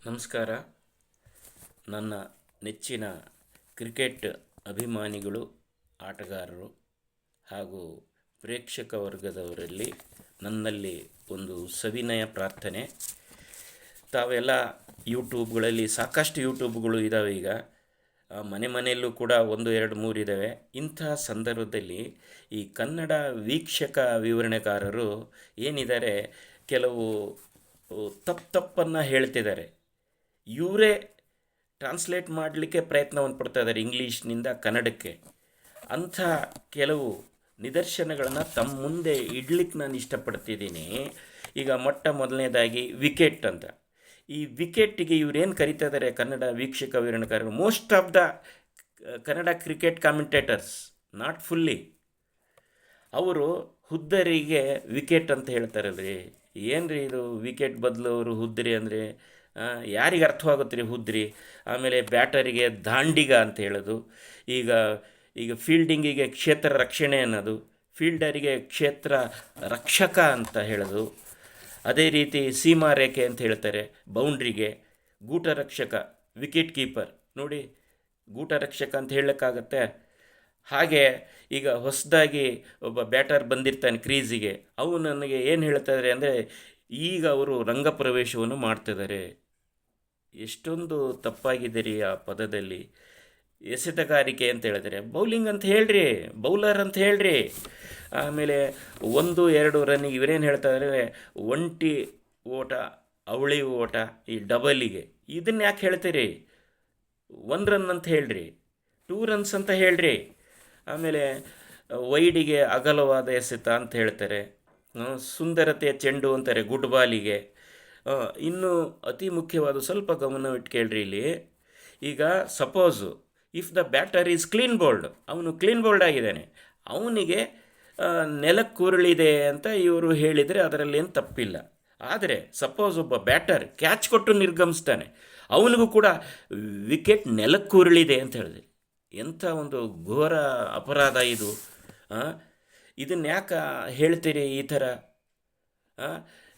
ನಮಸ್ಕಾರ. ನನ್ನ ನೆಚ್ಚಿನ ಕ್ರಿಕೆಟ್ ಅಭಿಮಾನಿಗಳು, ಆಟಗಾರರು ಹಾಗೂ ಪ್ರೇಕ್ಷಕ ವರ್ಗದವರಲ್ಲಿ ನನ್ನಲ್ಲಿ ಒಂದು ಸವಿನಯ ಪ್ರಾರ್ಥನೆ. ತಾವೆಲ್ಲ ಯೂಟ್ಯೂಬ್ಗಳಲ್ಲಿ ಸಾಕಷ್ಟು ಯೂಟ್ಯೂಬ್ಗಳು ಇದ್ದಾವೆ. ಈಗ ಮನೆ ಮನೆಯಲ್ಲೂ ಕೂಡ 1, 2, 3 ಇದ್ದಾವೆ. ಇಂಥ ಸಂದರ್ಭದಲ್ಲಿ ಈ ಕನ್ನಡ ವೀಕ್ಷಕ ವಿವರಣೆಕಾರರು ಏನಿದ್ದಾರೆ, ಕೆಲವು ತಪ್ಪನ್ನು ಹೇಳ್ತಿದ್ದಾರೆ. ಇವರೇ ಟ್ರಾನ್ಸ್ಲೇಟ್ ಮಾಡಲಿಕ್ಕೆ ಪ್ರಯತ್ನವನ್ನು ಪಡ್ತಾ ಇದ್ದಾರೆ ಇಂಗ್ಲೀಷ್ನಿಂದ ಕನ್ನಡಕ್ಕೆ. ಅಂಥ ಕೆಲವು ನಿದರ್ಶನಗಳನ್ನು ತಮ್ಮ ಮುಂದೆ ಇಡ್ಲಿಕ್ಕೆ ನಾನು ಇಷ್ಟಪಡ್ತಿದ್ದೀನಿ. ಈಗ ಮೊದಲನೇದಾಗಿ ವಿಕೆಟ್ ಅಂತ. ಈ ವಿಕೆಟ್ಟಿಗೆ ಇವರೇನು ಕರೀತಾ ಇದ್ದಾರೆ ಕನ್ನಡ ವೀಕ್ಷಕ ವಿವರಣೆಕಾರರು, most of the Kannada cricket commentators, not fully, ಅವರು ಹುದ್ದರಿಗೆ ವಿಕೆಟ್ ಅಂತ ಹೇಳ್ತಾರಲ್ರಿ. ಏನು ರೀ ಇದು, ವಿಕೆಟ್ ಬದಲು ಅವರು ಹುದ್ದರಿ ಅಂದರೆ ಯಾರಿಗೆ ಅರ್ಥವಾಗುತ್ತೆ ರೀ ಹುದ್ರಿ? ಆಮೇಲೆ ಬ್ಯಾಟರಿಗೆ ದಾಂಡಿಗ ಅಂತ ಹೇಳೋದು. ಈಗ ಈಗ ಫೀಲ್ಡಿಂಗಿಗೆ ಕ್ಷೇತ್ರ ರಕ್ಷಣೆ ಅನ್ನೋದು, ಫೀಲ್ಡರಿಗೆ ಕ್ಷೇತ್ರ ರಕ್ಷಕ ಅಂತ ಹೇಳೋದು. ಅದೇ ರೀತಿ ಸೀಮಾ ರೇಖೆ ಅಂತ ಹೇಳ್ತಾರೆ ಬೌಂಡ್ರಿಗೆ. ಗೂಟ ರಕ್ಷಕ, ವಿಕೆಟ್ ಕೀಪರ್ ನೋಡಿ, ಗೂಟ ರಕ್ಷಕ ಅಂತ ಹೇಳೋಕ್ಕಾಗತ್ತೆ? ಹಾಗೆ ಈಗ ಹೊಸದಾಗಿ ಒಬ್ಬ ಬ್ಯಾಟರ್ ಬಂದಿರ್ತಾನೆ ಕ್ರೀಸಿಗೆ, ಅವು ನನಗೆ ಏನು ಹೇಳ್ತಾರೆ ಅಂದರೆ ಈಗ ಅವರು ರಂಗಪ್ರವೇಶವನ್ನು ಮಾಡ್ತಿದ್ದಾರೆ. ಎಷ್ಟೊಂದು ತಪ್ಪಾಗಿದೆ ರೀ ಆ ಪದದಲ್ಲಿ. ಎಸೆತಗಾರಿಕೆ ಅಂತ ಹೇಳಿದ್ರೆ ಬೌಲಿಂಗ್ ಅಂತ ಹೇಳ್ರಿ, ಬೌಲರ್ ಅಂತ ಹೇಳ್ರಿ. ಆಮೇಲೆ 1, 2 ರನ್ನಿಗೆ ಇವರೇನು ಹೇಳ್ತಾ ಇದ್ದಾರೆ, ಒಂಟಿ ಓಟ, ಅವಳಿ ಓಟ, ಈ ಡಬಲಿಗೆ ಇದನ್ನು ಯಾಕೆ ಹೇಳ್ತೀರಿ? 1 ರನ್ ಅಂತ ಹೇಳ್ರಿ, 2 ರನ್ಸ್ ಅಂತ ಹೇಳ್ರಿ. ಆಮೇಲೆ ವೈಡಿಗೆ ಅಗಲವಾದ ಎಸೆತ ಅಂತ ಹೇಳ್ತಾರೆ, ಸುಂದರತೆಯ ಚೆಂಡು ಅಂತಾರೆ ಗುಡ್ ಬಾಲಿಗೆ. ಇನ್ನು ಅತಿ ಮುಖ್ಯವಾದ ಸ್ವಲ್ಪ ಗಮನವಿಟ್ಟು ಕೇಳ್ರಿ ಇಲ್ಲಿ. ಈಗ suppose if the batter is clean bold, ಅವನು ಕ್ಲೀನ್ ಬೋಲ್ಡ್ ಆಗಿದ್ದಾನೆ, ಅವನಿಗೆ ನೆಲಕ್ಕುರುಳಿದೆ ಅಂತ ಇವರು ಹೇಳಿದರೆ ಅದರಲ್ಲೇನು ತಪ್ಪಿಲ್ಲ. ಆದರೆ ಸಪೋಸ್ ಒಬ್ಬ ಬ್ಯಾಟರ್ ಕ್ಯಾಚ್ ಕೊಟ್ಟು ನಿರ್ಗಮಿಸ್ತಾನೆ, ಅವನಿಗೂ ಕೂಡ ವಿಕೆಟ್ ನೆಲಕ್ಕುರುಳಿದೆ ಅಂತ ಹೇಳಿದೆ. ಎಂಥ ಒಂದು ಘೋರ ಅಪರಾಧ ಇದು. ಇದನ್ನು ಯಾಕೆ ಹೇಳ್ತೀರಿ ಈ ಥರ?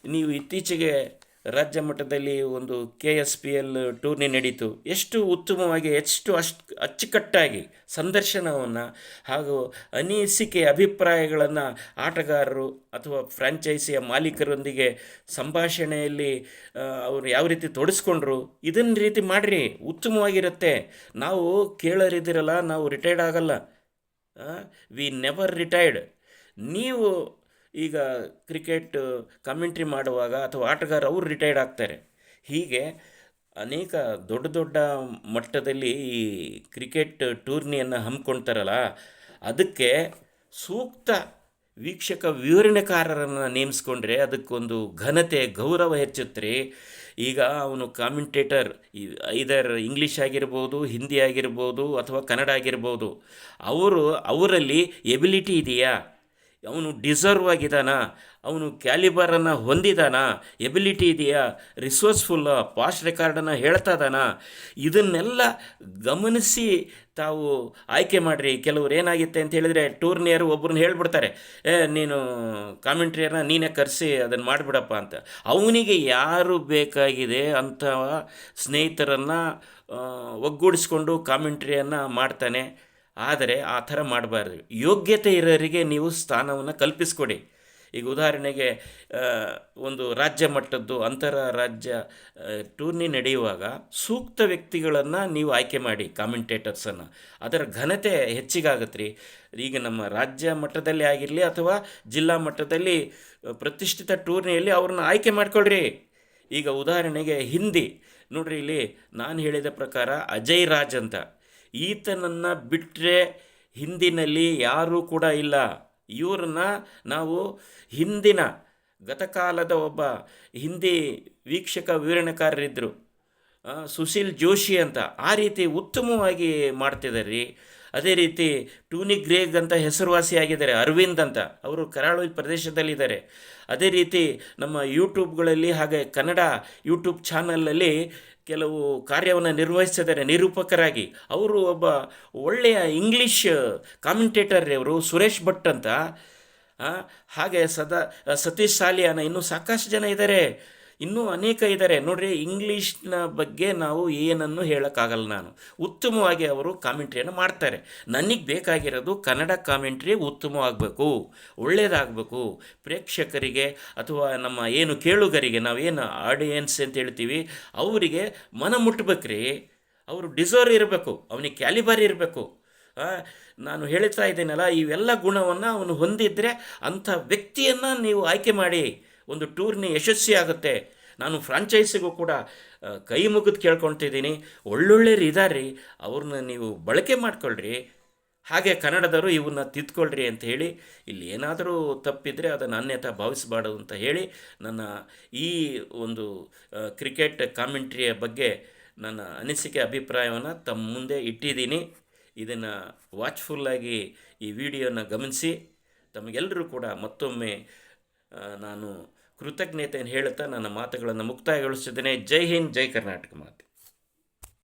ನೀವು ಇತ್ತೀಚೆಗೆ ರಾಜ್ಯ ಮಟ್ಟದಲ್ಲಿ ಒಂದು KSPL ಟೂರ್ನಿ ನಡೀತು. ಎಷ್ಟು ಉತ್ತಮವಾಗಿ, ಅಚ್ಚುಕಟ್ಟಾಗಿ ಸಂದರ್ಶನವನ್ನು ಹಾಗೂ ಅನಿಸಿಕೆ ಅಭಿಪ್ರಾಯಗಳನ್ನು ಆಟಗಾರರು ಅಥವಾ ಫ್ರ್ಯಾಂಚೈಸಿಯ ಮಾಲೀಕರೊಂದಿಗೆ ಸಂಭಾಷಣೆಯಲ್ಲಿ ಅವರು ಯಾವ ರೀತಿ ತೊಡಸ್ಕೊಂಡ್ರು, ಇದನ್ನ ರೀತಿ ಮಾಡಿರಿ, ಉತ್ತಮವಾಗಿರುತ್ತೆ. ನಾವು ಕೇಳರಿದಿರಲ್ಲ, ನಾವು ರಿಟೈರ್ಡ್ ಆಗಲ್ಲ. We never retired. ನೀವು ಈಗ ಕ್ರಿಕೆಟ್ ಕಮೆಂಟ್ರಿ ಮಾಡುವಾಗ ಅಥವಾ ಆಟಗಾರ ಅವರು ರಿಟೈರ್ಡ್ ಆಗ್ತಾರೆ. ಹೀಗೆ ಅನೇಕ ದೊಡ್ಡ ದೊಡ್ಡ ಮಟ್ಟದಲ್ಲಿ ಈ ಕ್ರಿಕೆಟ್ ಟೂರ್ನಿಯನ್ನು ಹಮ್ಮಿಕೊಳ್ತಾರಲ್ಲ, ಅದಕ್ಕೆ ಸೂಕ್ತ ವೀಕ್ಷಕ ವಿವರಣೆಕಾರರನ್ನು ನೇಮಿಸ್ಕೊಂಡ್ರೆ ಅದಕ್ಕೊಂದು ಘನತೆ, ಗೌರವ ಹೆಚ್ಚುತ್ತೆ. ಈಗ ಅವನು ಕಾಮೆಂಟೇಟರ್ ಐದರ್ ಇಂಗ್ಲೀಷ್ ಆಗಿರ್ಬೋದು, ಹಿಂದಿ ಆಗಿರ್ಬೋದು ಅಥವಾ ಕನ್ನಡ ಆಗಿರ್ಬೋದು, ಅವರಲ್ಲಿ ಎಬಿಲಿಟಿ ಇದೆಯಾ, ಅವನು ಡಿಸರ್ವ್ ಆಗಿದ್ದಾನಾ, ಅವನು ಕ್ಯಾಲಿಬರನ್ನು ಹೊಂದಿದಾನಾ, ಎಬಿಲಿಟಿ ಇದೆಯಾ, ರಿಸೋರ್ಸ್ಫುಲ್ಲ, ಪಾಸ್ಟ್ ರೆಕಾರ್ಡನ್ನು ಹೇಳ್ತಾ ಇದ್ದಾನಾ, ಇದನ್ನೆಲ್ಲ ಗಮನಿಸಿ ತಾವು ಆಯ್ಕೆ ಮಾಡಿರಿ. ಕೆಲವ್ರು ಏನಾಗುತ್ತೆ ಅಂತ ಹೇಳಿದರೆ, ಟೂರ್ನಿಯರು ಒಬ್ಬರನ್ನ ಹೇಳ್ಬಿಡ್ತಾರೆ, ನೀನು ಕಾಮೆಂಟ್ರಿಯರ್ನ ನೀನೇ ಕರೆಸಿ ಅದನ್ನು ಮಾಡಿಬಿಡಪ್ಪ ಅಂತ. ಅವನಿಗೆ ಯಾರು ಬೇಕಾಗಿದೆ ಅಂಥ ಸ್ನೇಹಿತರನ್ನು ಒಗ್ಗೂಡಿಸ್ಕೊಂಡು ಕಾಮೆಂಟ್ರಿಯನ್ನು ಮಾಡ್ತಾನೆ. ಆದರೆ ಆ ಥರ ಮಾಡಬಾರ್ದು. ಯೋಗ್ಯತೆ ಇರೋರಿಗೆ ನೀವು ಸ್ಥಾನವನ್ನು ಕಲ್ಪಿಸ್ಕೊಡಿ. ಈಗ ಉದಾಹರಣೆಗೆ ಒಂದು ರಾಜ್ಯ ಮಟ್ಟದ್ದು ರಾಜ್ಯ ಟೂರ್ನಿ ನಡೆಯುವಾಗ ಸೂಕ್ತ ವ್ಯಕ್ತಿಗಳನ್ನು ನೀವು ಆಯ್ಕೆ ಮಾಡಿ, ಕಾಮೆಂಟೇಟರ್ಸನ್ನು. ಅದರ ಘನತೆ ಹೆಚ್ಚಿಗಾಗತ್ತೆ ರೀ. ಈಗ ನಮ್ಮ ರಾಜ್ಯ ಮಟ್ಟದಲ್ಲಿ ಆಗಿರಲಿ ಅಥವಾ ಜಿಲ್ಲಾ ಮಟ್ಟದಲ್ಲಿ ಪ್ರತಿಷ್ಠಿತ ಟೂರ್ನಿಯಲ್ಲಿ ಅವ್ರನ್ನ ಆಯ್ಕೆ ಮಾಡಿಕೊಳ್ರಿ. ಈಗ ಉದಾಹರಣೆಗೆ ಹಿಂದಿ ನೋಡ್ರಿ, ಇಲ್ಲಿ ನಾನು ಹೇಳಿದ ಪ್ರಕಾರ ಅಜಯ್ ರಾಜ್ ಅಂತ, ಈತನನ್ನು ಬಿಟ್ಟರೆ ಹಿಂದಿನಲ್ಲಿ ಯಾರೂ ಕೂಡ ಇಲ್ಲ. ಇವರನ್ನ ನಾವು ಹಿಂದಿನ ಗತಕಾಲದ ಒಬ್ಬ ಹಿಂದಿ ವೀಕ್ಷಕ ವಿವರಣೆಕಾರರಿದ್ದರು, ಸುಶೀಲ್ ಜೋಶಿ ಅಂತ, ಆ ರೀತಿ ಉತ್ತಮವಾಗಿ ಮಾಡ್ತಿದ್ದಾರೆ ರೀ. ಅದೇ ರೀತಿ ಟೂನಿ ಗ್ರೇಗ್ ಅಂತ ಹೆಸರುವಾಸಿಯಾಗಿದ್ದಾರೆ, ಅರವಿಂದ್ ಅಂತ, ಅವರು ಕರಾವಳಿ ಪ್ರದೇಶದಲ್ಲಿದ್ದಾರೆ. ಅದೇ ರೀತಿ ನಮ್ಮ ಯೂಟ್ಯೂಬ್ಗಳಲ್ಲಿ ಹಾಗೆ ಕನ್ನಡ ಯೂಟ್ಯೂಬ್ ಚಾನಲಲ್ಲಿ ಕೆಲವು ಕಾರ್ಯವನ್ನು ನಿರ್ವಹಿಸಿದ್ದಾರೆ ನಿರೂಪಕರಾಗಿ. ಅವರು ಒಬ್ಬ ಒಳ್ಳೆಯ ಇಂಗ್ಲೀಷ್ ಕಾಮೆಂಟೇಟರ್ ರೀ ಅವರು, ಸುರೇಶ್ ಭಟ್ ಅಂತ. ಹಾಗೆ ಸತೀಶ್ ಸಾಲಿಯಾನ, ಇನ್ನೂ ಸಾಕಷ್ಟು ಜನ ಇದ್ದಾರೆ. ಇನ್ನೂ ಅನೇಕ ಇದ್ದಾರೆ ನೋಡ್ರಿ. ಇಂಗ್ಲೀಷ್ನ ಬಗ್ಗೆ ನಾವು ಏನನ್ನು ಹೇಳೋಕ್ಕಾಗಲ್ಲ. ನಾನು ಉತ್ತಮವಾಗಿ ಅವರು ಕಾಮೆಂಟ್ರಿಯನ್ನು ಮಾಡ್ತಾರೆ. ನನಗೆ ಬೇಕಾಗಿರೋದು ಕನ್ನಡ ಕಾಮೆಂಟ್ರಿ ಉತ್ತಮವಾಗಬೇಕು, ಒಳ್ಳೆಯದಾಗಬೇಕು. ಪ್ರೇಕ್ಷಕರಿಗೆ ಅಥವಾ ನಮ್ಮ ಏನು ಕೇಳುಗರಿಗೆ, ನಾವೇನು ಆಡಿಯನ್ಸ್ ಅಂತ ಹೇಳ್ತೀವಿ, ಅವರಿಗೆ ಮನ ಮುಟ್ಟಬೇಕ್ರಿ. ಅವರು ಡಿಸರ್ವ್ ಇರಬೇಕು, ಅವನಿಗೆ ಕ್ಯಾಲಿಬರ್ ಇರಬೇಕು. ನಾನು ಹೇಳ್ತಾ ಇದ್ದೀನಲ್ಲ, ಇವೆಲ್ಲ ಗುಣವನ್ನು ಅವನು ಹೊಂದಿದ್ರೆ ಅಂಥ ವ್ಯಕ್ತಿಯನ್ನು ನೀವು ಆಯ್ಕೆ ಮಾಡಿ. ಒಂದು ಟೂರ್ನಿ ಯಶಸ್ವಿ ಆಗುತ್ತೆ. ನಾನು ಫ್ರಾಂಚೈಸಿಗೂ ಕೂಡ ಕೈ ಮುಗಿದು ಕೇಳ್ಕೊತಿದ್ದೀನಿ, ಒಳ್ಳೊಳ್ಳೆಯರು ಇದ್ದಾರೆ, ಅವ್ರನ್ನ ನೀವು ಬಳಕೆ ಮಾಡ್ಕೊಳ್ರಿ. ಹಾಗೆ ಕನ್ನಡದವರು ಇವನ್ನ ತಿದ್ಕೊಳ್ರಿ ಅಂತ ಹೇಳಿ, ಇಲ್ಲಿ ಏನಾದರೂ ತಪ್ಪಿದರೆ ಅದನ್ನು ಅನ್ಯತಾ ಭಾವಿಸಬಾರ್ದು ಅಂತ ಹೇಳಿ, ನನ್ನ ಈ ಒಂದು ಕ್ರಿಕೆಟ್ ಕಾಮೆಂಟ್ರಿಯ ಬಗ್ಗೆ ನನ್ನ ಅನಿಸಿಕೆ ಅಭಿಪ್ರಾಯವನ್ನು ತಮ್ಮ ಮುಂದೆ ಇಟ್ಟಿದ್ದೀನಿ. ಇದನ್ನು ವಾಚ್ಫುಲ್ಲಾಗಿ ಈ ವಿಡಿಯೋನ ಗಮನಿಸಿ. ತಮಗೆಲ್ಲರೂ ಕೂಡ ಮತ್ತೊಮ್ಮೆ ನಾನು ಕೃತಜ್ಞತೆಯನ್ನು ಹೇಳುತ್ತಾ ನನ್ನ ಮಾತುಗಳನ್ನು ಮುಕ್ತಾಯಗೊಳಿಸಿದ್ದೇನೆ. ಜೈ ಹಿಂದ್, ಜೈ ಕರ್ನಾಟಕ ಮಾತೆ.